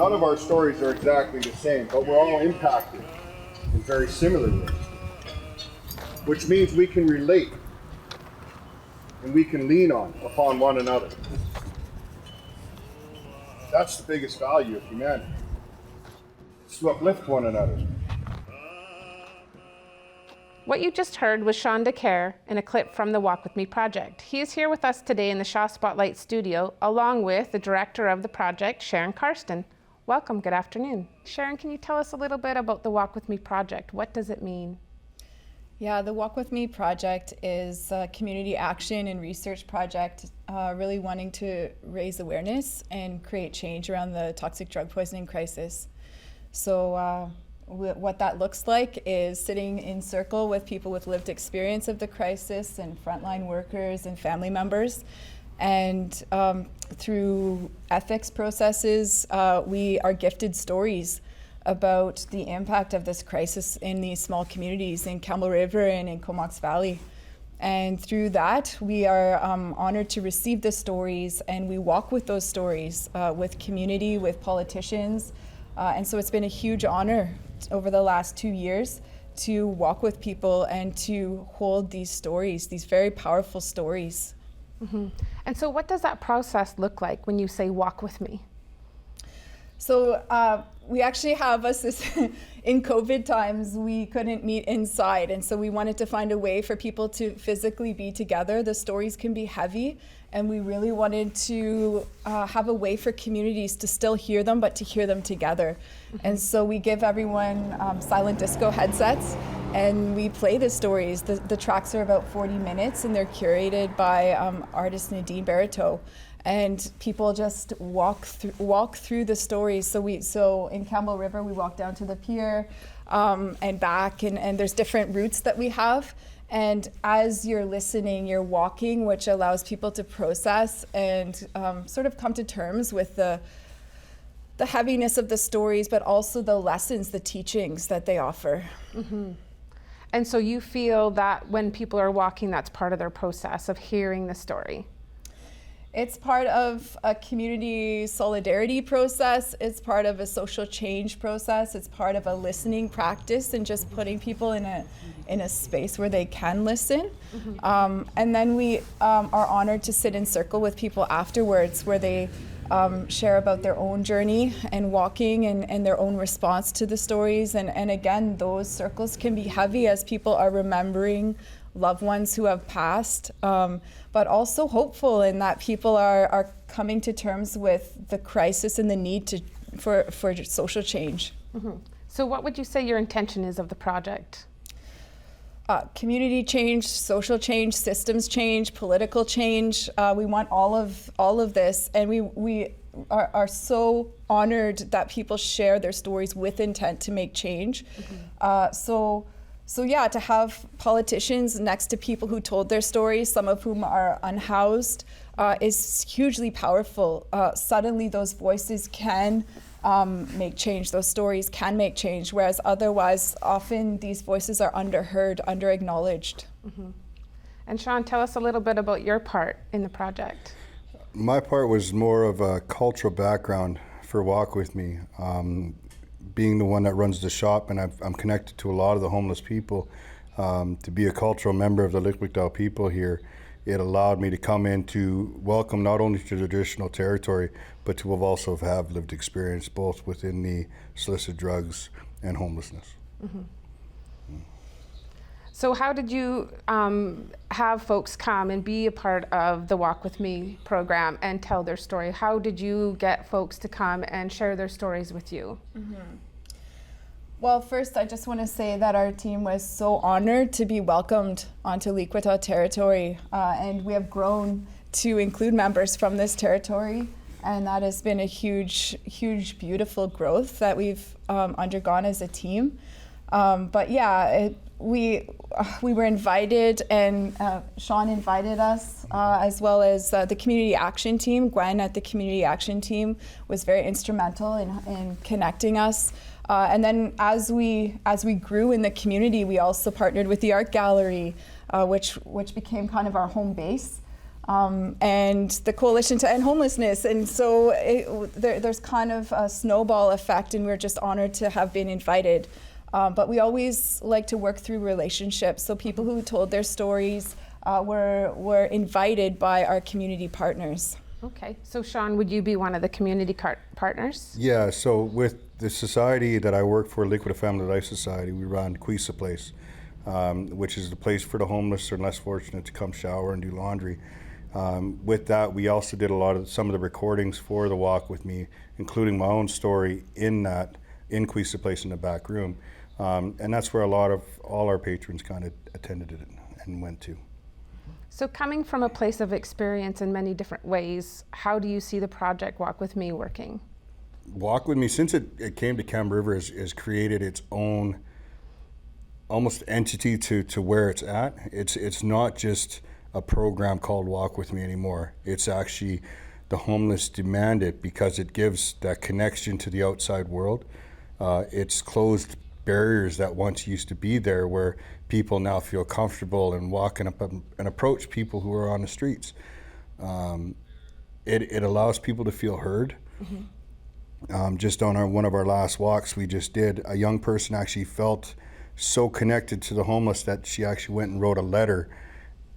none of our stories are exactly the same, but we're all impacted in very similar ways, which means we can relate and we can lean upon one another. That's the biggest value of humanity. It's to uplift one another. What you just heard was Shawn Decaire in a clip from the Walk With Me project. He is here with us today in the Shaw Spotlight studio, along with the director of the project, Sharon Karsten. Welcome, good afternoon. Sharon, can you tell us a little bit about the Walk With Me project? What does it mean? Yeah, the Walk With Me project is a community action and research project really wanting to raise awareness and create change around the toxic drug poisoning crisis. So what that looks like is sitting in circle with people with lived experience of the crisis and frontline workers and family members. And through ethics processes, we are gifted stories about the impact of this crisis in these small communities in Campbell River and in Comox Valley. And through that, we are honored to receive the stories, and we walk with those stories with community, with politicians. And so it's been a huge honor over the last 2 years to walk with people and to hold these stories, these very powerful stories. Mm-hmm. And so what does that process look like when you say walk with me? So we actually have in COVID times, we couldn't meet inside. And so we wanted to find a way for people to physically be together. The stories can be heavy. And we really wanted to have a way for communities to still hear them, but to hear them together. Mm-hmm. And so we give everyone silent disco headsets, and we play the stories. The tracks are about 40 minutes, and they're curated by artist Nadine Barreto. And people just walk through the stories. So in Campbell River, we walk down to the pier and back, and there's different routes that we have. And as you're listening, you're walking, which allows people to process and sort of come to terms with the heaviness of the stories, but also the lessons, the teachings that they offer. Mm-hmm. And so you feel that when people are walking, that's part of their process of hearing the story? It's part of a community solidarity process. It's part of a social change process. It's part of a listening practice and just putting people in a space where they can listen. Mm-hmm. And then we are honored to sit in circle with people afterwards, where they share about their own journey and walking and their own response to the stories. And again, those circles can be heavy as people are remembering loved ones who have passed, but also hopeful in that people are coming to terms with the crisis and the need for social change. Mm-hmm. So what would you say your intention is of the project? Community change, social change, systems change, political change. We want all of this, and we are so honored that people share their stories with intent to make change. Mm-hmm. So yeah, to have politicians next to people who told their stories, some of whom are unhoused, is hugely powerful. Suddenly those voices can make change, those stories can make change, whereas otherwise often these voices are underheard, underacknowledged. Mm-hmm. And Shawn, tell us a little bit about your part in the project. My part was more of a cultural background for Walk With Me. Being the one that runs the shop, and I'm connected to a lot of the homeless people, to be a cultural member of the Lickwickdale people here, it allowed me to come in to welcome not only to the traditional territory, but to also have lived experience both within the illicit drugs and homelessness. Mm-hmm. So how did you have folks come and be a part of the Walk With Me program and tell their story? How did you get folks to come and share their stories with you? Mm-hmm. Well, first, I just want to say that our team was so honored to be welcomed onto Likwitao territory, and we have grown to include members from this territory, and that has been a huge, huge, beautiful growth that we've undergone as a team. But yeah, we were invited, and Shawn invited us, as well as the community action team. Gwen at the community action team was very instrumental in connecting us. And then as we grew in the community, we also partnered with the art gallery, which became kind of our home base. and the Coalition to End Homelessness. And so there's kind of a snowball effect, and we're just honored to have been invited. But we always like to work through relationships. So people who told their stories were invited by our community partners. Okay, so Shawn, would you be one of the community partners? Yeah, so with the society that I work for, Liquid Family Life Society, we run Quisa Place, which is the place for the homeless or less fortunate to come shower and do laundry. With that, we also did some of the recordings for the Walk With Me, including my own story in Quisa Place in the back room. And that's where all our patrons kind of attended it and went to. So coming from a place of experience in many different ways, how do you see the project Walk With Me working? Walk With Me, since it came to Cam River, has created its own almost entity to where it's at. It's not just a program called Walk With Me anymore. It's actually the homeless demand it because it gives that connection to the outside world. It's closed barriers that once used to be there, where people now feel comfortable in walking up and approach people who are on the streets. It allows people to feel heard. Mm-hmm. Just on one of our last walks we just did, a young person actually felt so connected to the homeless that she actually went and wrote a letter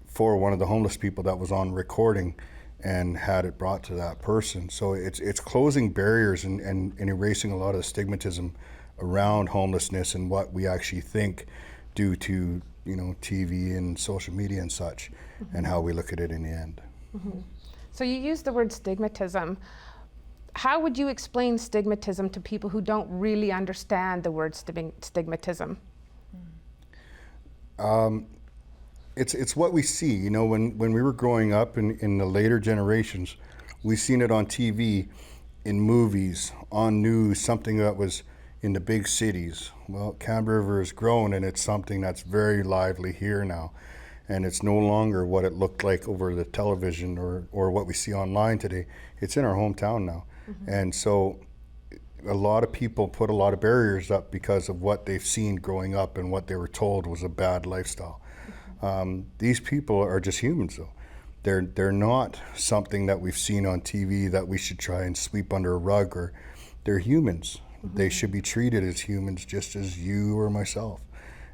for one of the homeless people that was on recording and had it brought to that person. So it's closing barriers and erasing a lot of the stigmatism around homelessness and what we actually think due to TV and social media and such, mm-hmm. and how we look at it in the end. Mm-hmm. So you use the word stigmatism. How would you explain stigmatism to people who don't really understand the word stigmatism? It's what we see. When we were growing up in the later generations, we seen it on TV, in movies, on news, something that was in the big cities. Well, Cam River has grown, and it's something that's very lively here now. And it's no longer what it looked like over the television or what we see online today. It's in our hometown now. Mm-hmm. And so a lot of people put a lot of barriers up because of what they've seen growing up and what they were told was a bad lifestyle. Mm-hmm. These people are just humans, though. They're not something that we've seen on TV that we should try and sweep under a rug. Or they're humans. Mm-hmm. They should be treated as humans, just as you or myself,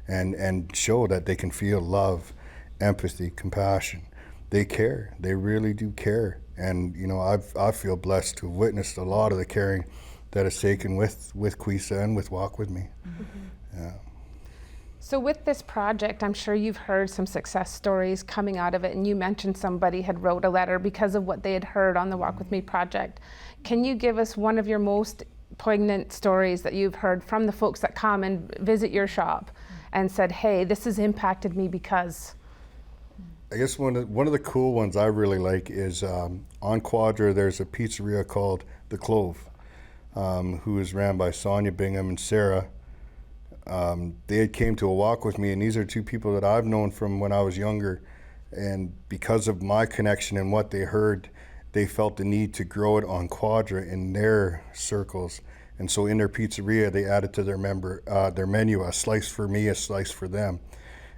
and show that they can feel love, empathy, compassion. They care. They really do care. And I feel blessed to have witnessed a lot of the caring that is taken with Quisa and with Walk With Me. Mm-hmm. Yeah. So with this project, I'm sure you've heard some success stories coming out of it, and you mentioned somebody had wrote a letter because of what they had heard on the Walk With Me project. Can you give us one of your most poignant stories that you've heard from the folks that come and visit your shop and said, hey, this has impacted me because? I guess one of the cool ones I really like is on Quadra, there's a pizzeria called The Clove, who is ran by Sonia Bingham and Sarah. They had came to a Walk With Me, and these are two people that I've known from when I was younger, and because of my connection and what they heard, they felt the need to grow it on Quadra in their circles. And so in their pizzeria, they added to their menu a slice for me, a slice for them,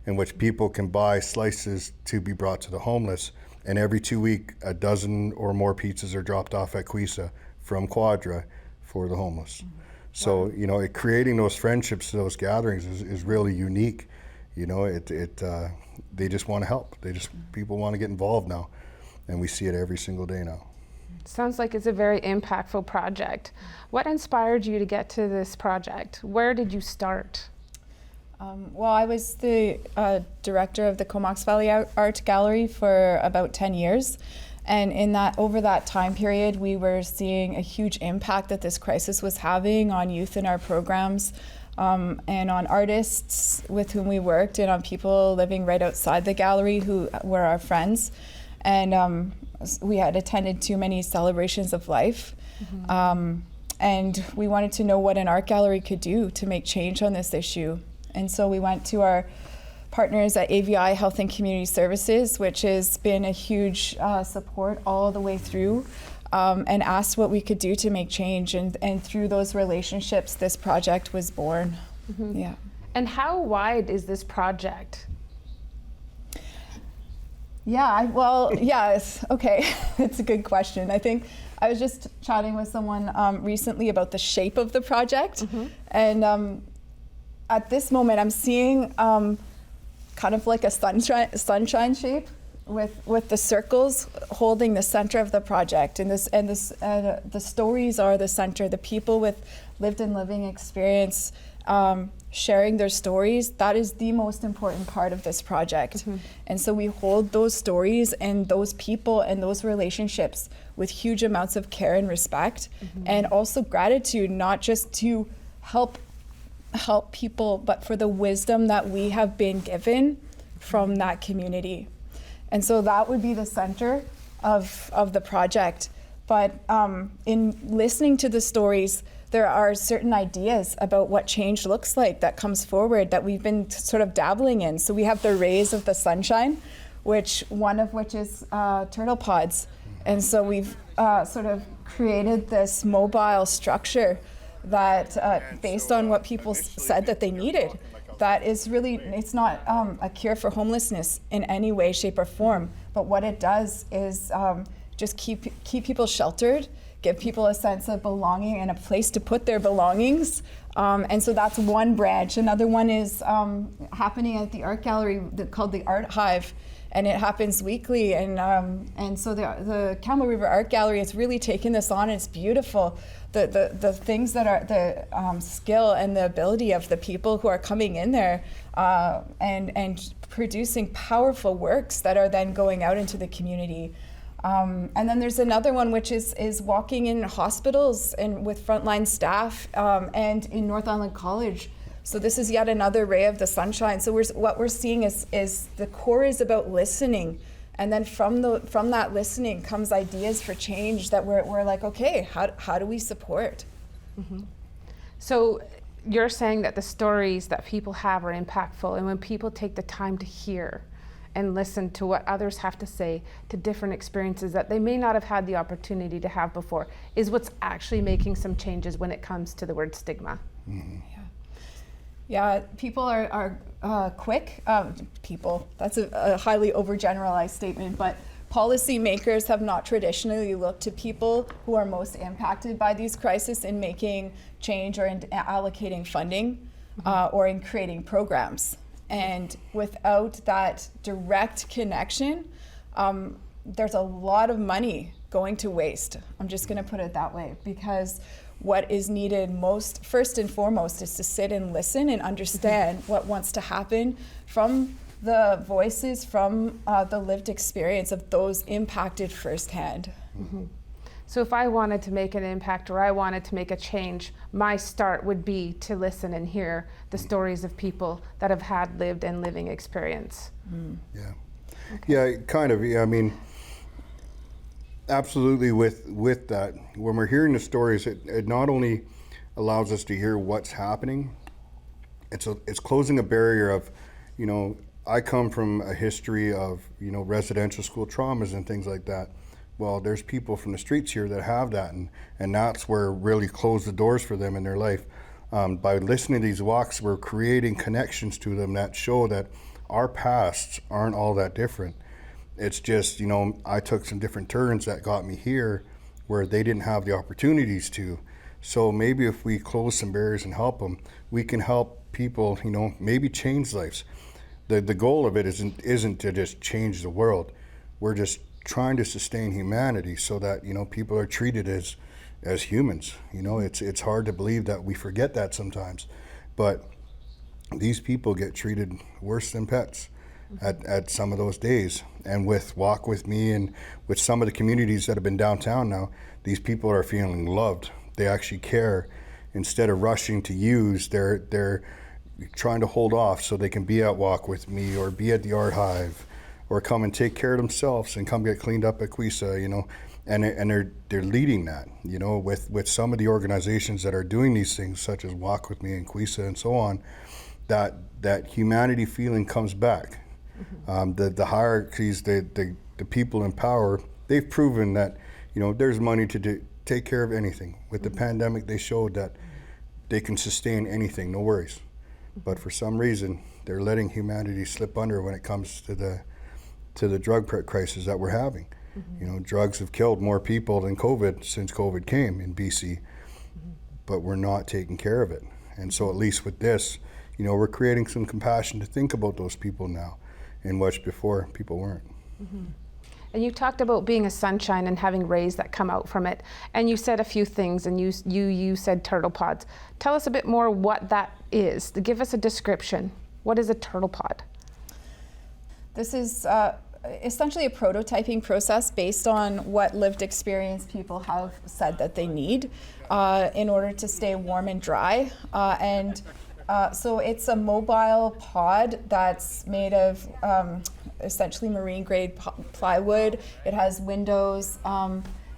in which people can buy slices to be brought to the homeless. And every 2 weeks, a dozen or more pizzas are dropped off at Quisa from Quadra for the homeless. Mm-hmm. So, creating those friendships, those gatherings is really unique. They just want to help. People want to get involved now. And we see it every single day now. Sounds like it's a very impactful project. What inspired you to get to this project? Where did you start? Well, I was the director of the Comox Valley Art Gallery for about 10 years. And over that time period, we were seeing a huge impact that this crisis was having on youth in our programs, and on artists with whom we worked, and on people living right outside the gallery who were our friends. And we had attended too many celebrations of life. Mm-hmm. And we wanted to know what an art gallery could do to make change on this issue. And so we went to our partners at AVI Health and Community Services, which has been a huge support all the way through, and asked what we could do to make change. And through those relationships, this project was born. Mm-hmm. Yeah. And how wide is this project? Okay. It's a good question. I think I was just chatting with someone recently about the shape of the project. And at this moment, I'm seeing kind of like a sunshine shape with the circles holding the center of the project. And the stories are the center. The people with lived and living experience sharing their stories, that is the most important part of this project. And so we hold those stories and those people and those relationships with huge amounts of care and respect, and also gratitude, not just to help people, but for the wisdom that we have been given from that community. And so that would be the center of the project. But in listening to the stories, there are certain ideas about what change looks like that comes forward that we've been sort of dabbling in. So we have the rays of the sunshine, one of which is turtle pods. And so we've sort of created this mobile structure that, based on what people said that they needed, that is really, it's not a cure for homelessness in any way, shape, or form. But what it does is just keep people sheltered, give people a sense of belonging and a place to put their belongings. And so that's one branch. Another one is happening at the art gallery called the Art Hive, and it happens weekly. And so the Campbell River Art Gallery has really taken this on. It's beautiful. The things that are the skill and the ability of the people who are coming in there and producing powerful works that are then going out into the community. And then there's another one which is walking in hospitals and with frontline staff and in North Island College. So this is yet another ray of the sunshine. So what we're seeing is the core is about listening. And then from that listening comes ideas for change that we're like, okay, how do we support? So you're saying that the stories that people have are impactful, and when people take the time to hear and listen to what others have to say, to different experiences that they may not have had the opportunity to have before, is what's actually making some changes when it comes to the word stigma. Yeah, people are quick. People, that's a highly overgeneralized statement, but policymakers have not traditionally looked to people who are most impacted by these crises in making change or in allocating funding or in creating programs. And without that direct connection, there's a lot of money going to waste. I'm just going to put it that way, because what is needed first and foremost, is to sit and listen and understand what wants to happen from the voices, from the lived experience of those impacted firsthand. So if I wanted to make an impact or I wanted to make a change, my start would be to listen and hear the stories of people that have had lived and living experience. Yeah, kind of. Yeah, I mean, absolutely with that. When we're hearing the stories, it not only allows us to hear what's happening, it's closing a barrier of, I come from a history of, residential school traumas and things like that. Well, there's people from the streets here that have that, and that's where really close the doors for them in their life. By listening to these walks, we're creating connections to them that show that our pasts aren't all that different. It's just, I took some different turns that got me here where they didn't have the opportunities to. So maybe if we close some barriers and help them, we can help people, maybe change lives. The goal of it isn't to just change the world. We're just trying to sustain humanity so that, people are treated as humans. It's hard to believe that we forget that sometimes, but these people get treated worse than pets at some of those days. And with Walk With Me and with some of the communities that have been downtown now, these people are feeling loved. They actually care. Instead of rushing to use, they're trying to hold off so they can be at Walk With Me or be at the Art Hive or come and take care of themselves and come get cleaned up at Quisa, and they're leading that, with some of the organizations that are doing these things, such as Walk With Me and Quisa and so on, that humanity feeling comes back. The hierarchies, the people in power, they've proven that, there's money to take care of anything. With the pandemic, they showed that they can sustain anything, no worries. But for some reason, they're letting humanity slip under when it comes to to the drug crisis that we're having. You know, drugs have killed more people than COVID since COVID came in BC, but we're not taking care of it. And so at least with this, you know, we're creating some compassion to think about those people now, in which before people weren't. And you talked about being a sunshine and having rays that come out from it. And you said a few things, and you said turtle pods. Tell us a bit more what that is. Give us a description. What is a turtle pod? This is essentially a prototyping process based on what lived experience people have said that they need in order to stay warm and dry. So it's a mobile pod that's made of essentially marine grade plywood. It has windows.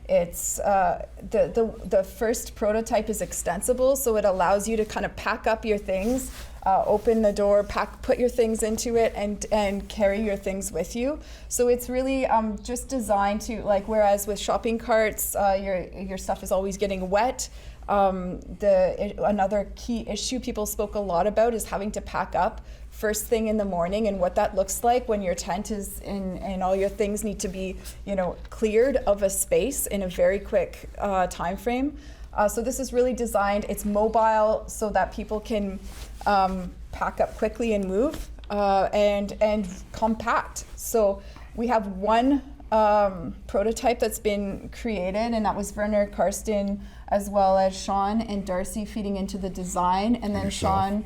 It's the first prototype is extensible, so it allows you to kind of pack up your things, open the door, put your things into it, and carry your things with you. So it's really just designed to, like, whereas with shopping carts, your stuff is always getting wet. Another key issue people spoke a lot about is having to pack up first thing in the morning, and what that looks like when your tent is in and all your things need to be, you know, cleared of a space in a very quick time frame. So this is really designed, it's mobile so that people can pack up quickly and move, and compact. So we have one prototype that's been created, and that was Werner Karsten, as well as Shawn and Darcy feeding into the design, and then Shawn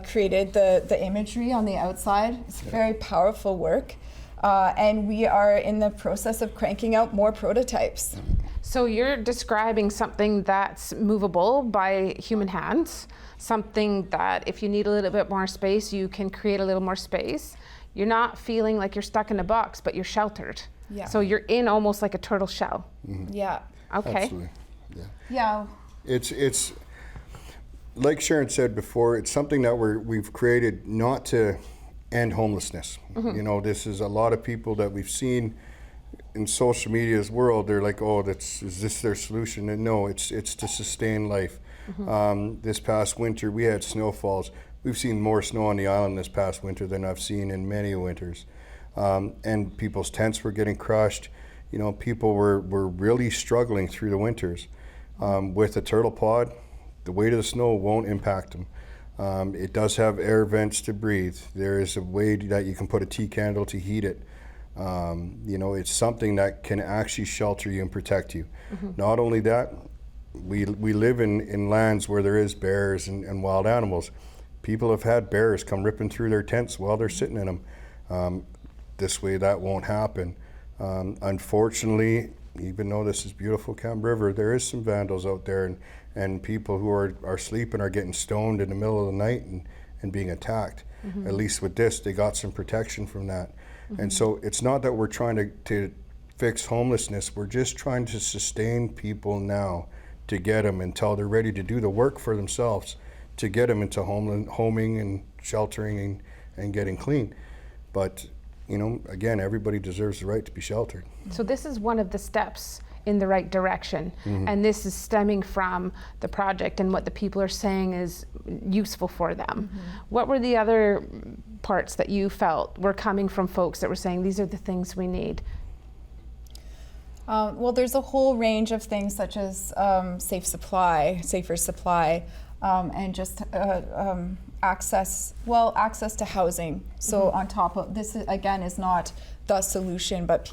created the imagery on the outside. It's very powerful work, and we are in the process of cranking out more prototypes. So you're describing something that's movable by human hands, something that if you need a little bit more space, you can create a little more space. You're not feeling like you're stuck in a box, but you're sheltered. Yeah. So you're in almost like a turtle shell. Yeah. Okay. Absolutely. Yeah. It's like Sharon said before, it's something that we've created not to end homelessness. You know, this is a lot of people that we've seen in social media's world. They're like, oh, is this their solution? And no, it's to sustain life. This past winter, we had snowfalls. We've seen more snow on the island this past winter than I've seen in many winters. And people's tents were getting crushed. You know, people were really struggling through the winters. With a turtle pod, the weight of the snow won't impact them. It does have air vents to breathe. There is a way that you can put a tea candle to heat it. You know, it's something that can actually shelter you and protect you. Not only that, we live in lands where there is bears and wild animals. People have had bears come ripping through their tents while they're sitting in them. This way that won't happen. Unfortunately, even though this is beautiful Cam River, there is some vandals out there and people who are sleeping are getting stoned in the middle of the night and being attacked. At least with this, they got some protection from that. And so it's not that we're trying to fix homelessness, we're just trying to sustain people now to get them until they're ready to do the work for themselves, to get them into homing and sheltering and getting clean. But you know, again, everybody deserves the right to be sheltered. So this is one of the steps in the right direction. And this is stemming from the project and what the people are saying is useful for them. What were the other parts that you felt were coming from folks that were saying, these are the things we need? Well, there's a whole range of things such as safer supply, and just access to housing. So on top of this, again, is not the solution, but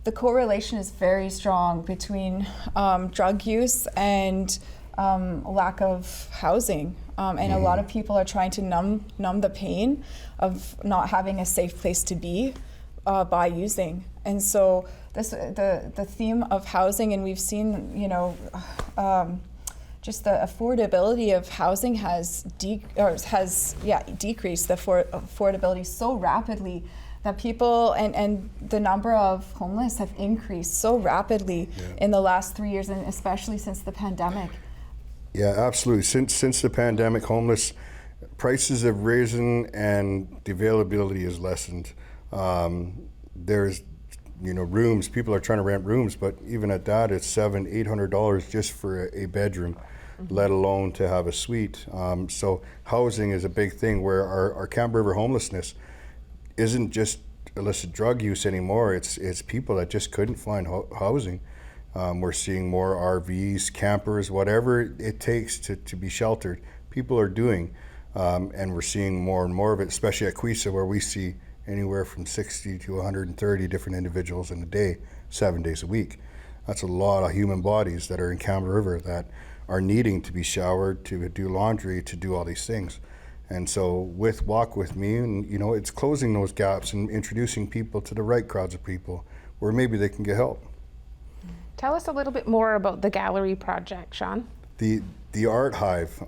the correlation is very strong between drug use and lack of housing. And a lot of people are trying to numb the pain of not having a safe place to be by using. And so the theme of housing, and we've seen, you know, just the affordability of housing has decreased the affordability so rapidly that people and the number of homeless have increased so rapidly in the last 3 years, and especially since the pandemic. Yeah, absolutely. Since the pandemic, homeless prices have risen and the availability has lessened. There's, you know, rooms. People are trying to rent rooms, but even at that, it's $700-800 just for a bedroom, let alone to have a suite. So housing is a big thing. Where our Cam River homelessness isn't just illicit drug use anymore. It's people that just couldn't find housing. We're seeing more RVs, campers, whatever it takes to be sheltered. People are doing, and we're seeing more and more of it, especially at Quisa, where we see anywhere from 60 to 130 different individuals in a day, 7 days a week. That's a lot of human bodies that are in Campbell River that are needing to be showered, to do laundry, to do all these things. And so with Walk With Me, and it's closing those gaps and introducing people to the right crowds of people where maybe they can get help. Tell us a little bit more about the gallery project, Shawn. The Art Hive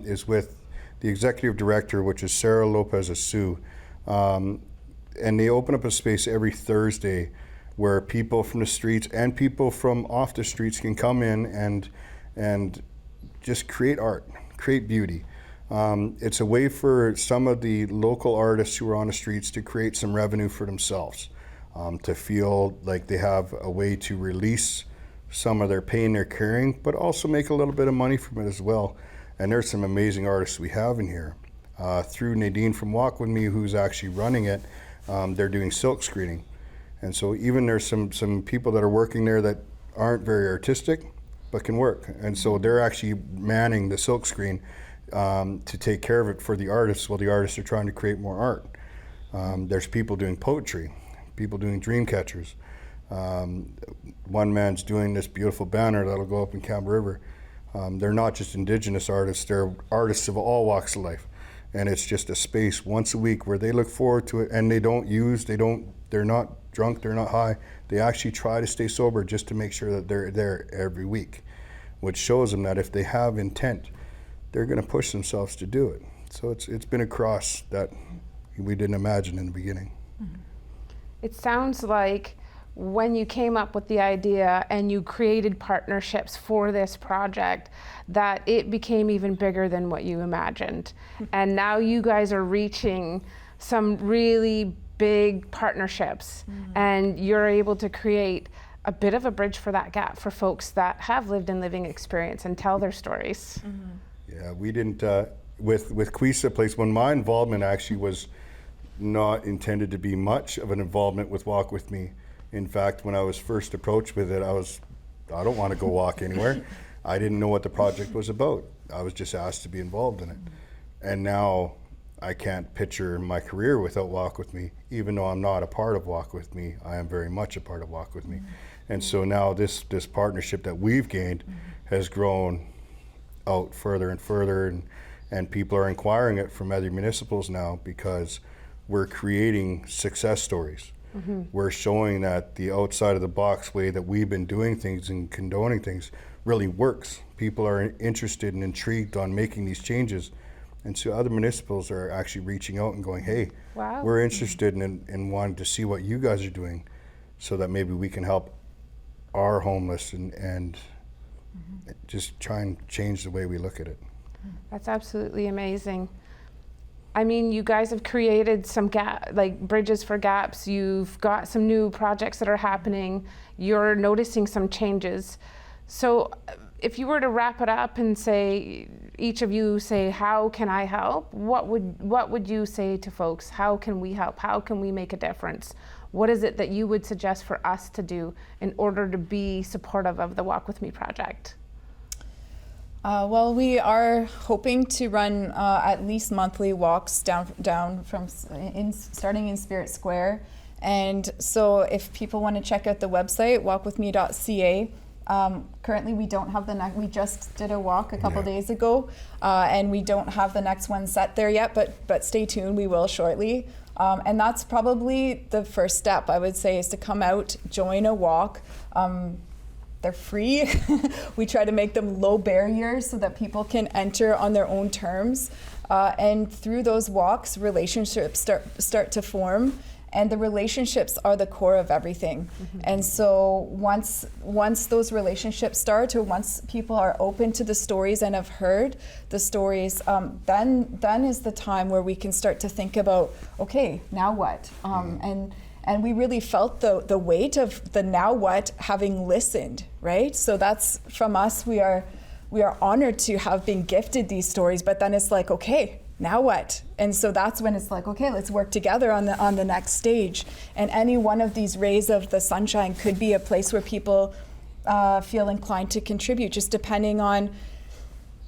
is with the executive director, which is Sarah Lopez-Asu, and they open up a space every Thursday where people from the streets and people from off the streets can come in and just create art, create beauty. It's a way for some of the local artists who are on the streets to create some revenue for themselves, to feel like they have a way to release some of their pain they're carrying, but also make a little bit of money from it as well. And there's some amazing artists we have in here. Through Nadine from Walk With Me, who's actually running it, they're doing silk screening. And so even there's some people that are working there that aren't very artistic, but can work. And so they're actually manning the silk screen to take care of it for the artists while the artists are trying to create more art. There's people doing poetry, people doing dream catchers. One man's doing this beautiful banner that'll go up in Campbell River. They're not just Indigenous artists, they're artists of all walks of life. And it's just a space once a week where they look forward to it, and they're not drunk, they're not high. They actually try to stay sober just to make sure that they're there every week, which shows them that if they have intent, they're going to push themselves to do it. So it's been a cross that we didn't imagine in the beginning. It sounds like when you came up with the idea and you created partnerships for this project, that it became even bigger than what you imagined. And now you guys are reaching some really big partnerships, and you're able to create a bit of a bridge for that gap for folks that have lived in living experience and tell their stories. Yeah, we didn't, with Quisa Place, when my involvement actually was not intended to be much of an involvement with Walk With Me. In fact, when I was first approached with it, I don't want to go walk anywhere. I didn't know what the project was about. I was just asked to be involved in it. And now I can't picture my career without Walk With Me. Even though I'm not a part of Walk With Me, I am very much a part of Walk With Me. And so now this partnership that we've gained has grown out further and further, and people are inquiring it from other municipals now because we're creating success stories. We're showing that the outside of the box way that we've been doing things and condoning things really works. People are interested and intrigued on making these changes. And so other municipals are actually reaching out and going, hey, wow, we're interested in wanting to see what you guys are doing so that maybe we can help our homeless and just try and change the way we look at it. That's absolutely amazing. I mean, you guys have created some bridges for gaps. You've got some new projects that are happening. You're noticing some changes. So if you were to wrap it up and say, each of you say, how can I help? What would you say to folks? How can we help? How can we make a difference? What is it that you would suggest for us to do in order to be supportive of the Walk With Me project? Well, we are hoping to run at least monthly walks down from starting in Spirit Square. And so if people want to check out the website, walkwithme.ca. Currently we don't have we just did a walk a couple days ago, and we don't have the next one set there yet, but stay tuned, we will shortly. And that's probably the first step, I would say, is to come out, join a walk. They're free. We try to make them low barriers so that people can enter on their own terms. And through those walks, relationships start to form. And the relationships are the core of everything. And so once those relationships start, or once people are open to the stories and have heard the stories, then is the time where we can start to think about, okay, now what? And we really felt the weight of the now what, having listened, right? So that's from us. We are honored to have been gifted these stories, but then it's like, okay, now what? And so that's when it's like, okay, let's work together on the next stage. And any one of these rays of the sunshine could be a place where people feel inclined to contribute, just depending on,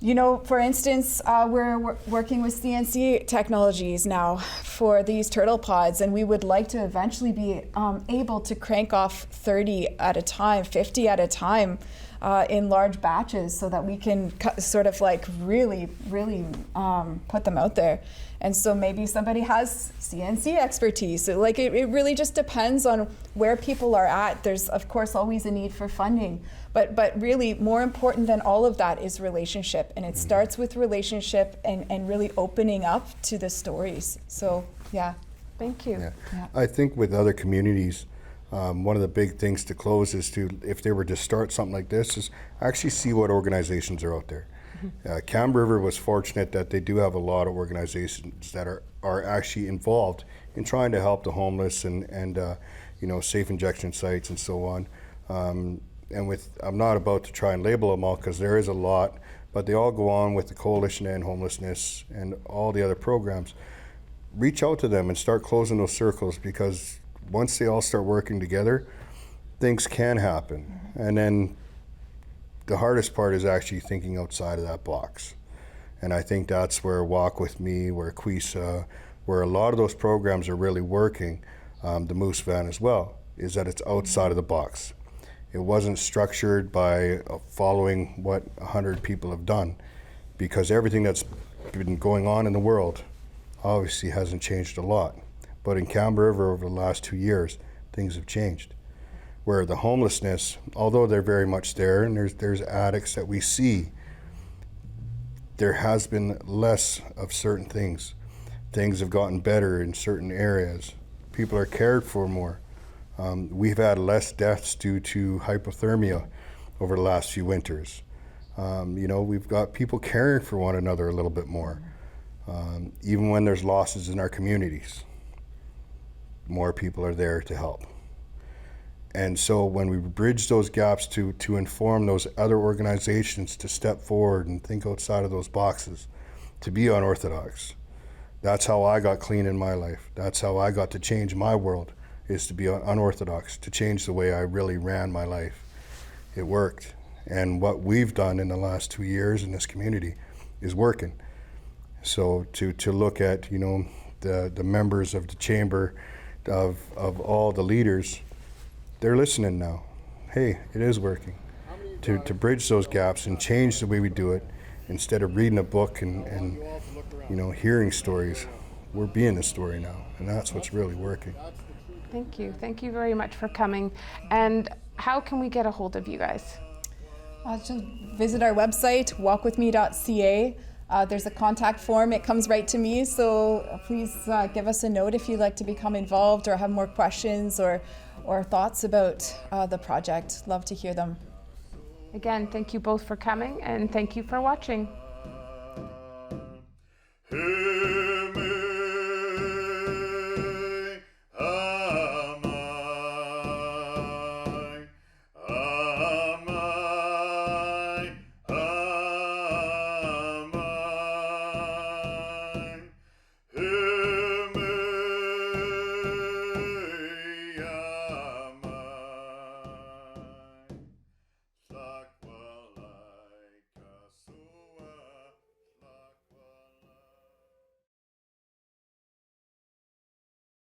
you know, for instance, we're working with CNC technologies now for these turtle pods, and we would like to eventually be able to crank off 30 at a time, 50 at a time in large batches, so that we can sort of like really put them out there. And so maybe somebody has CNC expertise. So like it really just depends on where people are at. There's of course always a need for funding, but really more important than all of that is relationship. And it starts with relationship and really opening up to the stories. So yeah. Thank you. Yeah. I think with other communities, one of the big things to close is to, if they were to start something like this, is actually see what organizations are out there. Cam River was fortunate that they do have a lot of organizations that are actually involved in trying to help the homeless and you know, safe injection sites and so on. And I'm not about to try and label them all because there is a lot, but they all go on with the Coalition to End Homelessness and all the other programs. Reach out to them and start closing those circles, because once they all start working together, things can happen. And then the hardest part is actually thinking outside of that box. And I think that's where Walk With Me, where Quisa, where a lot of those programs are really working, the Moose Van as well, is that it's outside of the box. It wasn't structured by following what 100 people have done, because everything that's been going on in the world obviously hasn't changed a lot. But in Cam River over the last 2 years, things have changed. Where the homelessness, although they're very much there, and there's addicts that we see, there has been less of certain things. Things have gotten better in certain areas. People are cared for more. We've had less deaths due to hypothermia over the last few winters. You know, we've got people caring for one another a little bit more. Even when there's losses in our communities, more people are there to help. And so when we bridge those gaps to inform those other organizations to step forward and think outside of those boxes, to be unorthodox. That's how I got clean in my life. That's how I got to change my world, is to be unorthodox, to change the way I really ran my life. It worked. And what we've done in the last 2 years in this community is working. So to look at, you know, the members of the chamber, of all the leaders, they're listening now. Hey, it is working. To bridge those gaps and change the way we do it, instead of reading a book and you know, hearing stories, we're being the story now, and that's what's really working. Thank you. Thank you very much for coming. And how can we get a hold of you guys? Just visit our website, walkwithme.ca. There's a contact form. It comes right to me, so please give us a note if you'd like to become involved or have more questions or thoughts about the project. Love to hear them. Again, thank you both for coming, and thank you for watching. Hey.